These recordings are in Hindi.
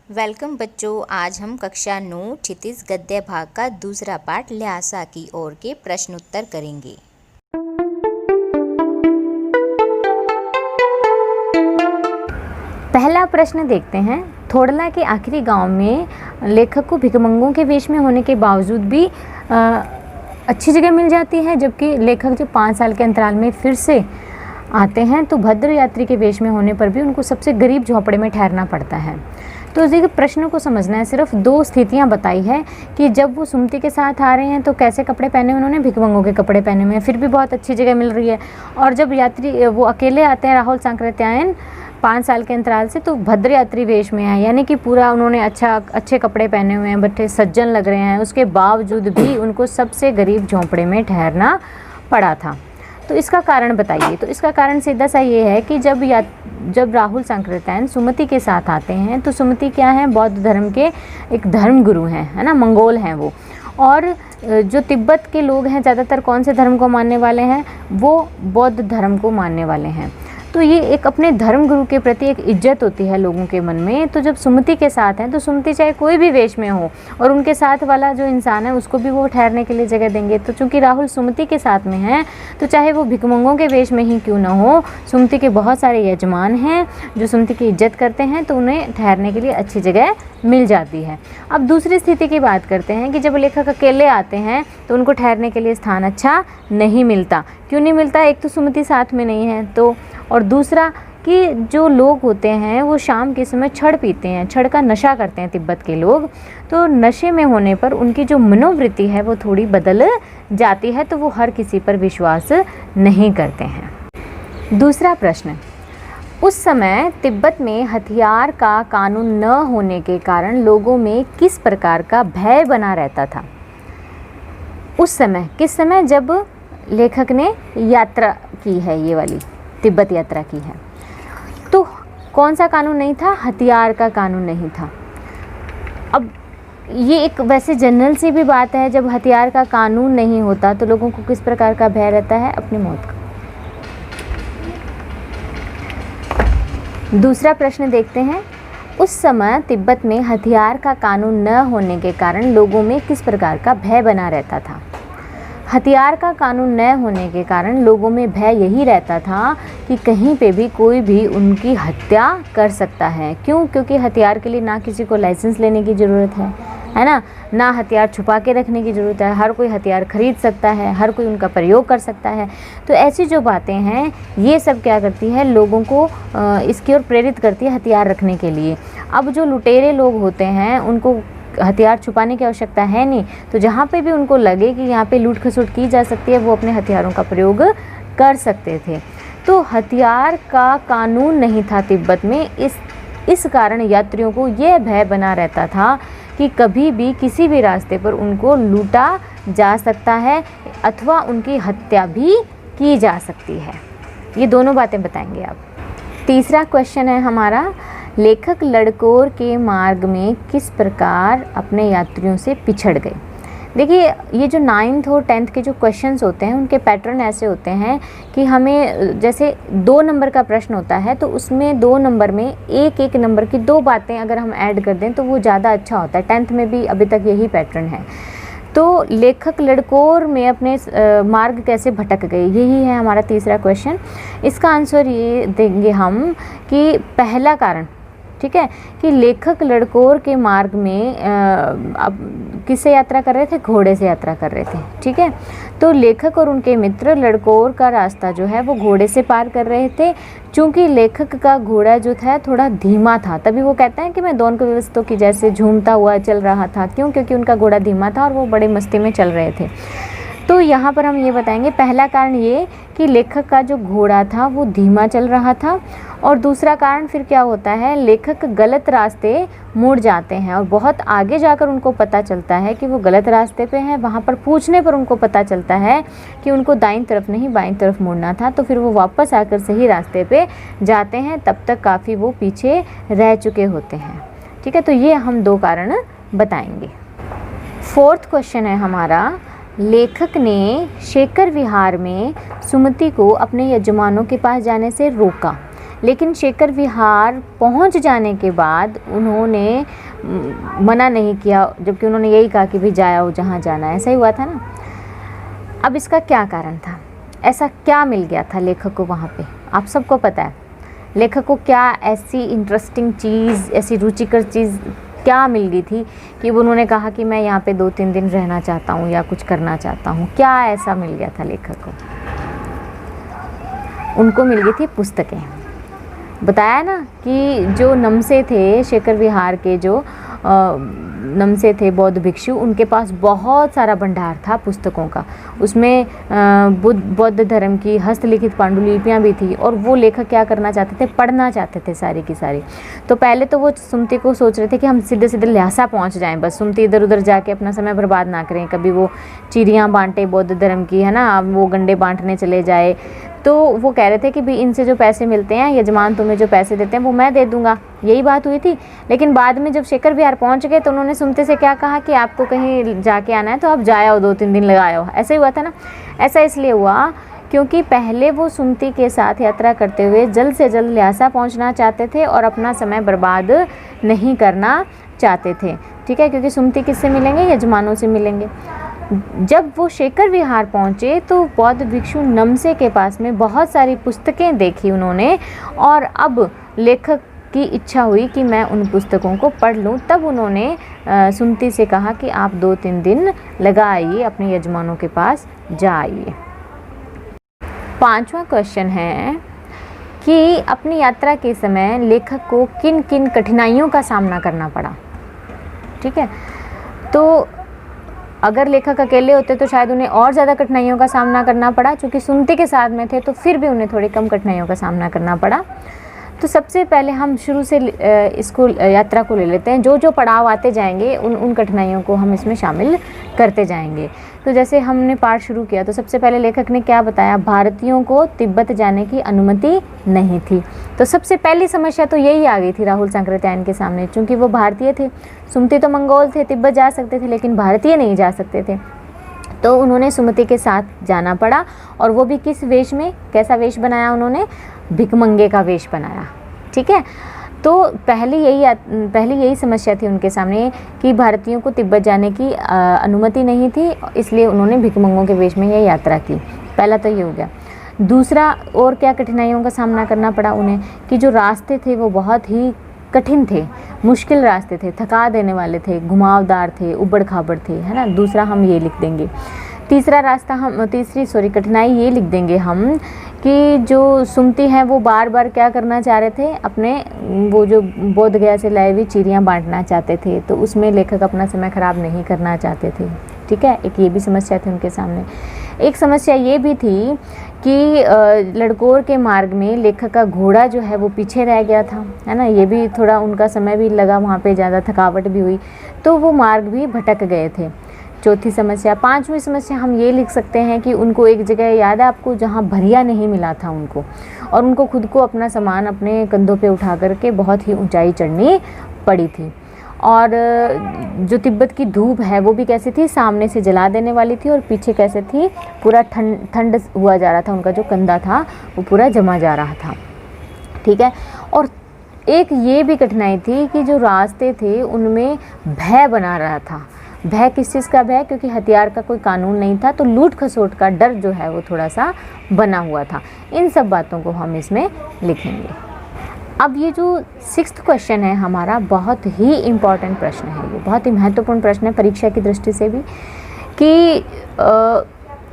वेलकम बच्चों, आज हम कक्षा 9 क्षितिज गद्य भाग का दूसरा पाठ ल्हासा की ओर के प्रश्न उत्तर करेंगे। पहला प्रश्न देखते हैं। थोड़ला के आखिरी गांव में लेखक को भिखमंगों के वेश में होने के बावजूद भी अच्छी जगह मिल जाती है, जबकि लेखक जब 5 साल के अंतराल में फिर से आते हैं तो भद्र यात्री के वेश में होने पर भी उनको सबसे गरीब झोंपड़े में ठहरना पड़ता है। तो इस प्रश्न को समझना है। सिर्फ 2 स्थितियां बताई है कि जब वो सुमति के साथ आ रहे हैं तो कैसे कपड़े पहने, उन्होंने भिखमंगों के कपड़े पहने हुए हैं, फिर भी बहुत अच्छी जगह मिल रही है। और जब यात्री वो अकेले आते हैं राहुल सांकृत्यायन 5 साल के अंतराल से, तो भद्र यात्री वेश में आए, यानी कि पूरा उन्होंने अच्छे कपड़े पहने हुए हैं, बच्चे सज्जन लग रहे हैं, उसके बावजूद भी उनको सबसे गरीब झोंपड़े में ठहरना पड़ा था। तो इसका कारण बताइए। तो इसका कारण सीधा सा ये है कि जब राहुल सांकृत्यायन सुमति के साथ आते हैं तो सुमति क्या है, बौद्ध धर्म के एक धर्म गुरु हैं, है ना, मंगोल हैं वो। और जो तिब्बत के लोग हैं ज़्यादातर कौन से धर्म को मानने वाले हैं, वो बौद्ध धर्म को मानने वाले हैं। तो ये एक अपने धर्म गुरु के प्रति एक इज्जत होती है लोगों के मन में। तो जब सुमति के साथ हैं तो सुमति चाहे कोई भी वेश में हो और उनके साथ वाला जो इंसान है उसको भी वो ठहरने के लिए जगह देंगे। तो चूंकि राहुल सुमति के साथ में हैं तो चाहे वो भिखमंगों के वेश में ही क्यों ना हो, सुमति के बहुत सारे यजमान हैं जो सुमति की इज्जत करते हैं, तो उन्हें ठहरने के लिए अच्छी जगह मिल जाती है। अब दूसरी स्थिति की बात करते हैं कि जब लेखक अकेले आते हैं तो उनको ठहरने के लिए स्थान अच्छा नहीं मिलता। क्यों नहीं मिलता? एक तो सुमति साथ में नहीं है, तो और दूसरा कि जो लोग होते हैं वो शाम के समय छड़ पीते हैं, छड़ का नशा करते हैं तिब्बत के लोग। तो नशे में होने पर उनकी जो मनोवृत्ति है वो थोड़ी बदल जाती है, तो वो हर किसी पर विश्वास नहीं करते हैं। दूसरा प्रश्न, उस समय तिब्बत में हथियार का कानून न होने के कारण लोगों में किस प्रकार का भय बना रहता था? उस समय किस समय? जब लेखक ने यात्रा की है, ये वाली तिब्बत यात्रा की है। तो कौन सा कानून नहीं था? हथियार का कानून नहीं था। अब ये एक वैसे जनरल सी भी बात है, जब हथियार का कानून नहीं होता तो लोगों को किस प्रकार का भय रहता है? अपनी मौत का। दूसरा प्रश्न देखते हैं। उस समय तिब्बत में हथियार का कानून न होने के कारण लोगों में किस प्रकार का भय बना रहता था? हथियार का कानून न होने के कारण लोगों में भय यही रहता था कि कहीं पे भी कोई भी उनकी हत्या कर सकता है। क्यों? क्योंकि हथियार के लिए ना किसी को लाइसेंस लेने की ज़रूरत है ना हथियार छुपा के रखने की ज़रूरत है। हर कोई हथियार खरीद सकता है, हर कोई उनका प्रयोग कर सकता है। तो ऐसी जो बातें हैं ये सब क्या करती है, लोगों को इसकी ओर प्रेरित करती है हथियार रखने के लिए। अब जो लुटेरे लोग होते हैं उनको हथियार छुपाने की आवश्यकता है नहीं, तो जहाँ पे भी उनको लगे कि यहाँ पे लूट खसुट की जा सकती है वो अपने हथियारों का प्रयोग कर सकते थे। तो हथियार का कानून नहीं था तिब्बत में, इस कारण यात्रियों को यह भय बना रहता था कि कभी भी किसी भी रास्ते पर उनको लूटा जा सकता है अथवा उनकी हत्या भी की जा सकती है। ये दोनों बातें बताएंगे आप। तीसरा क्वेश्चन है हमारा, लेखक लड़कोर के मार्ग में किस प्रकार अपने यात्रियों से पिछड़ गए? देखिए, ये जो 9th और 10th के जो क्वेश्चंस होते हैं उनके पैटर्न ऐसे होते हैं कि हमें जैसे 2 नंबर का प्रश्न होता है तो उसमें 2 नंबर में एक नंबर की 2 बातें अगर हम ऐड कर दें तो वो ज़्यादा अच्छा होता है। 10th में भी अभी तक यही पैटर्न है। तो लेखक लड़कोर में अपने मार्ग कैसे भटक गए, यही है हमारा तीसरा क्वेश्चन। इसका आंसर ये देंगे हम कि पहला कारण, ठीक है, कि लेखक लड़कोर के मार्ग में अब किससे यात्रा कर रहे थे? घोड़े से यात्रा कर रहे थे, ठीक है। तो लेखक और उनके मित्र लड़कोर का रास्ता जो है वो घोड़े से पार कर रहे थे। चूँकि लेखक का घोड़ा जो था थोड़ा धीमा था, तभी वो कहते हैं कि मैं दोनों के व्यवस्थों की जैसे झूमता हुआ चल रहा था। क्यों? क्योंकि उनका घोड़ा धीमा था और वो बड़े मस्ती में चल रहे थे। तो यहाँ पर हम ये बताएंगे, पहला कारण ये कि लेखक का जो घोड़ा था वो धीमा चल रहा था। और दूसरा कारण फिर क्या होता है, लेखक गलत रास्ते मुड़ जाते हैं और बहुत आगे जाकर उनको पता चलता है कि वो गलत रास्ते पे हैं। वहाँ पर पूछने पर उनको पता चलता है कि उनको दाईं तरफ नहीं बाईं तरफ मुड़ना था। तो फिर वो वापस आकर सही रास्ते पे जाते हैं, तब तक काफ़ी वो पीछे रह चुके होते हैं, ठीक है। तो ये हम 2 कारण बताएंगे। 4th क्वेश्चन है हमारा, लेखक ने शेखर विहार में सुमति को अपने यजमानों के पास जाने से रोका, लेकिन शेखर विहार पहुंच जाने के बाद उन्होंने मना नहीं किया, जबकि उन्होंने यही कहा कि भी जाओ जहाँ जाना है। ऐसा ही हुआ था ना। अब इसका क्या कारण था, ऐसा क्या मिल गया था लेखक को वहाँ पे? आप सबको पता है लेखक को क्या ऐसी इंटरेस्टिंग चीज़, ऐसी रुचिकर चीज़ क्या मिल गई थी कि उन्होंने कहा कि मैं यहाँ पे 2-3 दिन रहना चाहता हूँ या कुछ करना चाहता हूँ। क्या ऐसा मिल गया था लेखक को? उनको मिल गई थी पुस्तकें। बताया ना कि जो नमसे थे, शेखर विहार के जो नमसे थे बौद्ध भिक्षु, उनके पास बहुत सारा भंडार था पुस्तकों का। उसमें बौद्ध धर्म की हस्तलिखित पांडुलिपियाँ भी थी, और वो लेखक क्या करना चाहते थे, पढ़ना चाहते थे सारी की सारी। तो पहले तो वो सुमति को सोच रहे थे कि हम सीधे सीधे ल्हासा पहुंच जाएं, बस सुमति इधर उधर जाके अपना समय बर्बाद ना करें, कभी वो चिड़ियाँ बांटे बौद्ध धर्म की, है ना, वो गंडे बांटने चले जाए। तो वो कह रहे थे कि भी इनसे जो पैसे मिलते हैं, यजमान तुम्हें जो पैसे देते हैं वो मैं दे दूंगा, यही बात हुई थी। लेकिन बाद में जब शेखर विहार पहुंच गए तो उन्होंने सुमति से क्या कहा कि आपको कहीं जाके आना है तो आप जाओ, 2-3 दिन लगाओ। ऐसा ही हुआ था ना। ऐसा इसलिए हुआ क्योंकि पहले वो सुमति के साथ यात्रा करते हुए जल्द से जल्द ल्हासा पहुंचना चाहते थे और अपना समय बर्बाद नहीं करना चाहते थे। ठीक है, क्योंकि सुमति किससे मिलेंगे, यजमानों से मिलेंगे। जब वो शेखर विहार पहुँचे तो बौद्ध भिक्षु नमसे के पास में बहुत सारी पुस्तकें देखी उन्होंने, और अब लेखक की इच्छा हुई कि मैं उन पुस्तकों को पढ़ लूँ। तब उन्होंने सुमति से कहा कि आप 2-3 दिन लगा आइए, अपने यजमानों के पास जा आइए। 5वां क्वेश्चन है कि अपनी यात्रा के समय लेखक को किन किन कठिनाइयों का सामना करना पड़ा। ठीक है, तो अगर लेखक अकेले होते तो शायद उन्हें और ज़्यादा कठिनाइयों का सामना करना पड़ा। चूँकि सुमति के साथ में थे तो फिर भी उन्हें थोड़ी कम कठिनाइयों का सामना करना पड़ा। तो सबसे पहले हम शुरू से इसको यात्रा को ले लेते हैं। जो जो पड़ाव आते जाएंगे उन कठिनाइयों को हम इसमें शामिल करते जाएंगे। तो जैसे हमने पाठ शुरू किया तो सबसे पहले लेखक ने क्या बताया, भारतीयों को तिब्बत जाने की अनुमति नहीं थी। तो सबसे पहली समस्या तो यही आ गई थी राहुल सांकृत्यायन के सामने, क्योंकि वो भारतीय थे। सुमति तो मंगोल थे, तिब्बत जा सकते थे, लेकिन भारतीय नहीं जा सकते थे। तो उन्होंने सुमति के साथ जाना पड़ा, और वो भी किस वेश में, कैसा वेश बनाया उन्होंने, भिखमंगे का वेश बनाया। ठीक है, तो पहली यही समस्या थी उनके सामने कि भारतीयों को तिब्बत जाने की अनुमति नहीं थी, इसलिए उन्होंने भिखमंगों के वेश में यह यात्रा की। पहला तो ये हो गया। दूसरा, और क्या कठिनाइयों का सामना करना पड़ा उन्हें कि जो रास्ते थे वो बहुत ही कठिन थे, मुश्किल रास्ते थे, थका देने वाले थे, घुमावदार थे, उबड़ खाबड़ थे, है ना। दूसरा हम ये लिख देंगे। तीसरी कठिनाई ये लिख देंगे हम कि जो सुमति हैं वो बार बार क्या करना चाह रहे थे, अपने वो जो बोध गया से लाए हुए चिड़ियाँ बांटना चाहते थे। तो उसमें लेखक अपना समय ख़राब नहीं करना चाहते थे। ठीक है, एक ये भी समस्या थी उनके सामने। एक समस्या ये भी थी कि लड़कोर के मार्ग में लेखक का घोड़ा जो है वो पीछे रह गया था, है ना। ये भी थोड़ा उनका समय भी लगा, वहाँ पे ज़्यादा थकावट भी हुई, तो वो मार्ग भी भटक गए थे। चौथी समस्या। 5वीं समस्या हम ये लिख सकते हैं कि उनको एक जगह याद है आपको जहाँ भरिया नहीं मिला था उनको, और उनको खुद को अपना सामान अपने कंधों पे उठा करके बहुत ही ऊंचाई चढ़नी पड़ी थी। और जो तिब्बत की धूप है वो भी कैसी थी, सामने से जला देने वाली थी, और पीछे कैसे थी, पूरा ठंड हुआ जा रहा था, उनका जो कंधा था वो पूरा जमा जा रहा था। ठीक है, और एक ये भी कठिनाई थी कि जो रास्ते थे उनमें भय बना रहा था। भय किस चीज़ का भय, क्योंकि हथियार का कोई कानून नहीं था, तो लूट खसोट का डर जो है वो थोड़ा सा बना हुआ था। इन सब बातों को हम इसमें लिखेंगे। अब ये जो 6th क्वेश्चन है हमारा, बहुत ही इम्पॉर्टेंट प्रश्न है, ये बहुत ही महत्वपूर्ण प्रश्न है परीक्षा की दृष्टि से भी, कि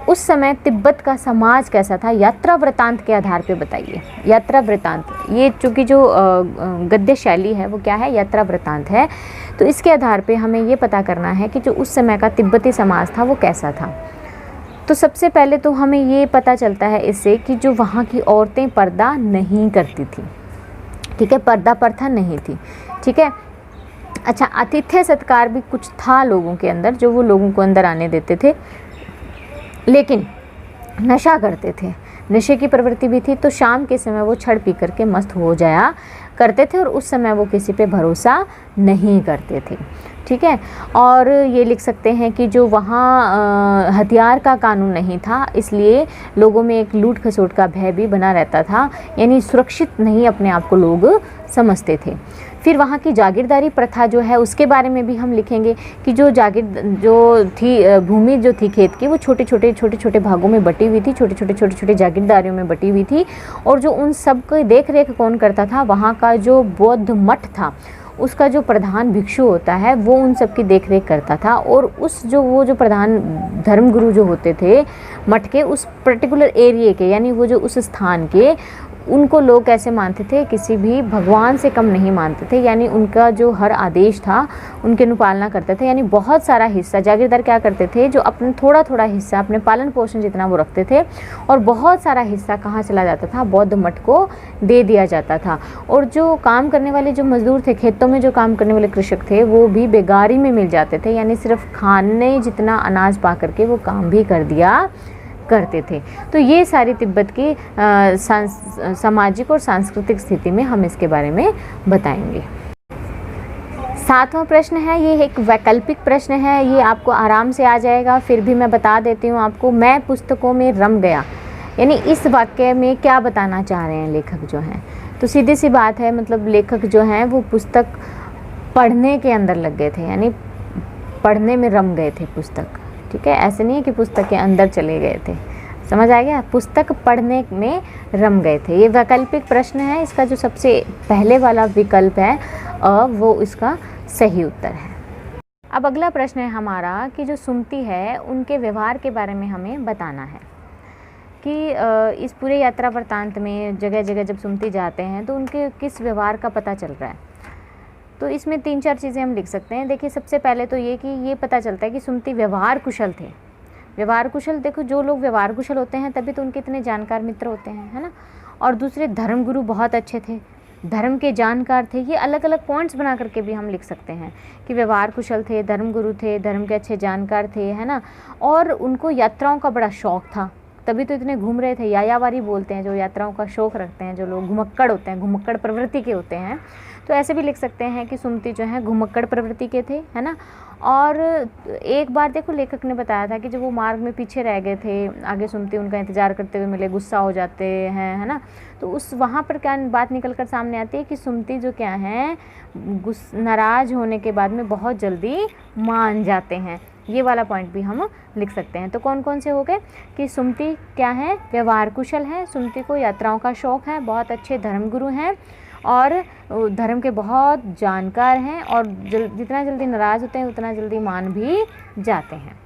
उस समय तिब्बत का समाज कैसा था, यात्रा वृतांत के आधार पे बताइए। यात्रा वृतांत, ये चूँकि जो गद्य शैली है वो क्या है, यात्रा वृतांत है। तो इसके आधार पे हमें ये पता करना है कि जो उस समय का तिब्बती समाज था वो कैसा था। तो सबसे पहले तो हमें ये पता चलता है इससे कि जो वहाँ की औरतें पर्दा नहीं करती थी। ठीक है, पर्दा प्रथा नहीं थी। ठीक है, अच्छा, आतिथ्य सत्कार भी कुछ था लोगों के अंदर, जो वो लोगों को अंदर आने देते थे, लेकिन नशा करते थे, नशे की प्रवृत्ति भी थी। तो शाम के समय वो छड़ पी करके मस्त हो जाया करते थे और उस समय वो किसी पे भरोसा नहीं करते थे। ठीक है, और ये लिख सकते हैं कि जो वहाँ हथियार का कानून नहीं था, इसलिए लोगों में एक लूट खसोट का भय भी बना रहता था, यानी सुरक्षित नहीं अपने आप को लोग समझते थे। फिर वहाँ की जागीरदारी प्रथा जो है उसके बारे में भी हम लिखेंगे कि जो भूमि जो थी खेत की, वो छोटे छोटे भागों में बटी हुई थी, छोटे छोटे जागीरदारियों में बटी हुई थी, और जो उन सब की देख रेख कौन करता था, वहाँ का जो बौद्ध मठ था उसका जो प्रधान भिक्षु होता है वो उन सब की देख रेख करता था। और वो जो प्रधान धर्मगुरु जो होते थे मठ के, उस पर्टिकुलर एरिया के, यानी वो जो उस स्थान के, उनको लोग कैसे मानते थे, किसी भी भगवान से कम नहीं मानते थे, यानी उनका जो हर आदेश था उनकी अनुपालना करते थे। यानी बहुत सारा हिस्सा जागीरदार क्या करते थे, जो अपने थोड़ा हिस्सा अपने पालन पोषण जितना वो रखते थे, और बहुत सारा हिस्सा कहाँ चला जाता था, बौद्ध मठ को दे दिया जाता था। और जो काम करने वाले जो मजदूर थे, खेतों में जो काम करने वाले कृषक थे, वो भी बेगारी में मिल जाते थे, यानी सिर्फ खाने जितना अनाज पा करके वो काम भी कर दिया करते थे। तो ये सारी तिब्बत की सामाजिक और सांस्कृतिक स्थिति में हम इसके बारे में बताएंगे। 7वां प्रश्न है, ये एक वैकल्पिक प्रश्न है, ये आपको आराम से आ जाएगा, फिर भी मैं बता देती हूँ आपको। मैं पुस्तकों में रम गया, यानी इस वाक्य में क्या बताना चाह रहे हैं लेखक जो हैं। तो सीधी सी बात है, मतलब लेखक जो हैं वो पुस्तक पढ़ने के अंदर लग गए थे, यानी पढ़ने में रम गए थे पुस्तक। ठीक है, ऐसे नहीं है कि पुस्तक के अंदर चले गए थे, समझ आ गया, पुस्तक पढ़ने में रम गए थे। ये वैकल्पिक प्रश्न है, इसका जो सबसे पहले वाला विकल्प है वो इसका सही उत्तर है। अब अगला प्रश्न है हमारा कि जो सुमति है उनके व्यवहार के बारे में हमें बताना है कि इस पूरे यात्रा वृत्तांत में जगह जगह जब सुमति जाते हैं तो उनके किस व्यवहार का पता चल रहा है। तो इसमें 3-4 चीज़ें हम लिख सकते हैं। देखिए, सबसे पहले तो ये कि ये पता चलता है कि सुमति व्यवहार कुशल थे। व्यवहार कुशल, देखो जो लोग व्यवहार कुशल होते हैं तभी तो उनके इतने जानकार मित्र होते हैं, है ना। और दूसरे, धर्मगुरु बहुत अच्छे थे, धर्म के जानकार थे। ये अलग अलग पॉइंट्स बना करके भी हम लिख सकते हैं कि व्यवहार कुशल थे, धर्मगुरु थे, धर्म के अच्छे जानकार थे, है ना। और उनको यात्राओं का बड़ा शौक था, तभी तो इतने घूम रहे थे। यायावारी बोलते हैं जो यात्राओं का शौक रखते हैं, जो लोग घुमक्कड़ होते हैं, घुमक्कड़ प्रवृत्ति के होते हैं। तो ऐसे भी लिख सकते हैं कि सुमति जो है घुमक्कड़ प्रवृत्ति के थे, है ना। और एक बार देखो लेखक ने बताया था कि जब वो मार्ग में पीछे रह गए थे, आगे सुमति उनका इंतजार करते हुए मिले, गुस्सा हो जाते हैं, है ना। तो उस वहाँ पर क्या बात निकल कर सामने आती है कि सुमति जो क्या है, नाराज़ होने के बाद में बहुत जल्दी मान जाते हैं। ये वाला पॉइंट भी हम लिख सकते हैं। तो कौन कौन से हो गए कि सुमति क्या है, व्यवहार कुशल है, सुमति को यात्राओं का शौक़ है, बहुत अच्छे धर्मगुरु हैं और धर्म के बहुत जानकार हैं, और जितना जल्दी नाराज़ होते हैं उतना जल्दी मान भी जाते हैं।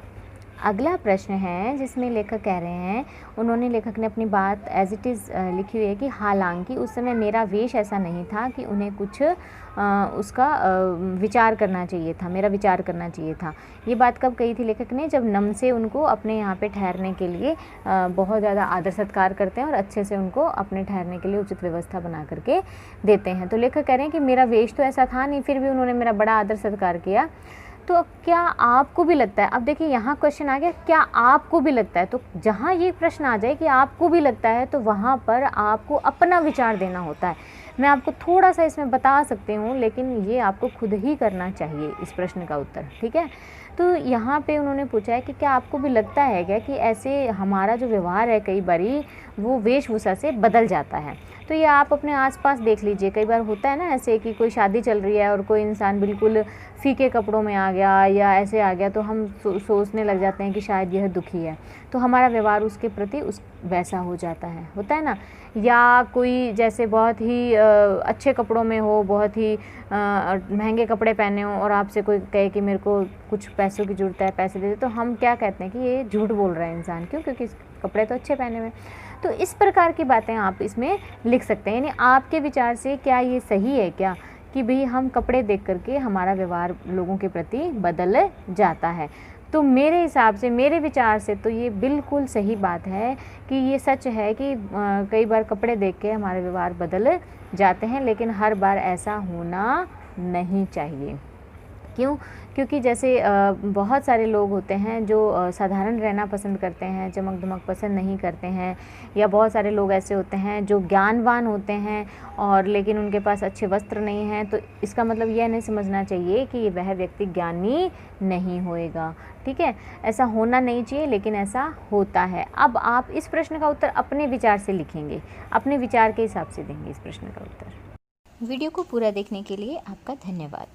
अगला प्रश्न है जिसमें लेखक कह रहे हैं, लेखक ने अपनी बात एज इट इज़ लिखी हुई है कि हालांकि उस समय मेरा वेश ऐसा नहीं था कि उन्हें कुछ उसका विचार करना चाहिए था, मेरा विचार करना चाहिए था। ये बात कब कही थी लेखक ने, जब नम से उनको अपने यहाँ पे ठहरने के लिए बहुत ज़्यादा आदर सत्कार करते हैं और अच्छे से उनको अपने ठहरने के लिए उचित व्यवस्था बना करके देते हैं। तो लेखक कह रहे हैं कि मेरा वेश तो ऐसा था नहीं, फिर भी उन्होंने मेरा बड़ा आदर सत्कार किया। तो क्या आपको भी लगता है, अब देखिए यहाँ क्वेश्चन आ गया, क्या आपको भी लगता है। तो जहाँ ये प्रश्न आ जाए कि आपको भी लगता है, तो वहाँ पर आपको अपना विचार देना होता है। मैं आपको थोड़ा सा इसमें बता सकती हूँ, लेकिन ये आपको खुद ही करना चाहिए इस प्रश्न का उत्तर, ठीक है। तो यहाँ पे उन्होंने पूछा है कि क्या आपको भी लगता है क्या कि ऐसे हमारा जो व्यवहार है कई बारी वो वेशभूषा से बदल जाता है। तो ये आप अपने आसपास देख लीजिए, कई बार होता है ना ऐसे कि कोई शादी चल रही है और कोई इंसान बिल्कुल फीके कपड़ों में आ गया या ऐसे आ गया, तो हम सोचने लग जाते हैं कि शायद यह दुखी है, तो हमारा व्यवहार उसके प्रति वैसा हो जाता है, होता है ना। या कोई जैसे बहुत ही अच्छे कपड़ों में हो, बहुत ही महंगे कपड़े पहने हो और आपसे कोई कहे कि मेरे को कुछ पैसों की ज़रूरत है, पैसे दे दे, तो हम क्या कहते हैं कि ये झूठ बोल रहा है इंसान, क्यों, क्योंकि कपड़े तो अच्छे पहने हुए। तो इस प्रकार की बातें आप इसमें लिख सकते हैं। यानी आपके विचार से क्या ये सही है क्या कि भाई हम कपड़े देख करके हमारा व्यवहार लोगों के प्रति बदल जाता है। तो मेरे हिसाब से, मेरे विचार से तो ये बिल्कुल सही बात है कि ये सच है कि कई बार कपड़े देख के हमारे व्यवहार बदल जाते हैं, लेकिन हर बार ऐसा होना नहीं चाहिए। क्यों? क्योंकि जैसे बहुत सारे लोग होते हैं जो साधारण रहना पसंद करते हैं, चमक-धमक पसंद नहीं करते हैं, या बहुत सारे लोग ऐसे होते हैं जो ज्ञानवान होते हैं और लेकिन उनके पास अच्छे वस्त्र नहीं हैं, तो इसका मतलब यह नहीं समझना चाहिए कि वह व्यक्ति ज्ञानी नहीं होएगा, ठीक है? ऐसा होना नहीं चाहिए, लेकिन ऐसा होता है। अब आप इस प्रश्न का उत्तर अपने विचार से लिखेंगे, अपने विचार के हिसाब से देंगे इस प्रश्न का उत्तर। वीडियो को पूरा देखने के लिए आपका धन्यवाद।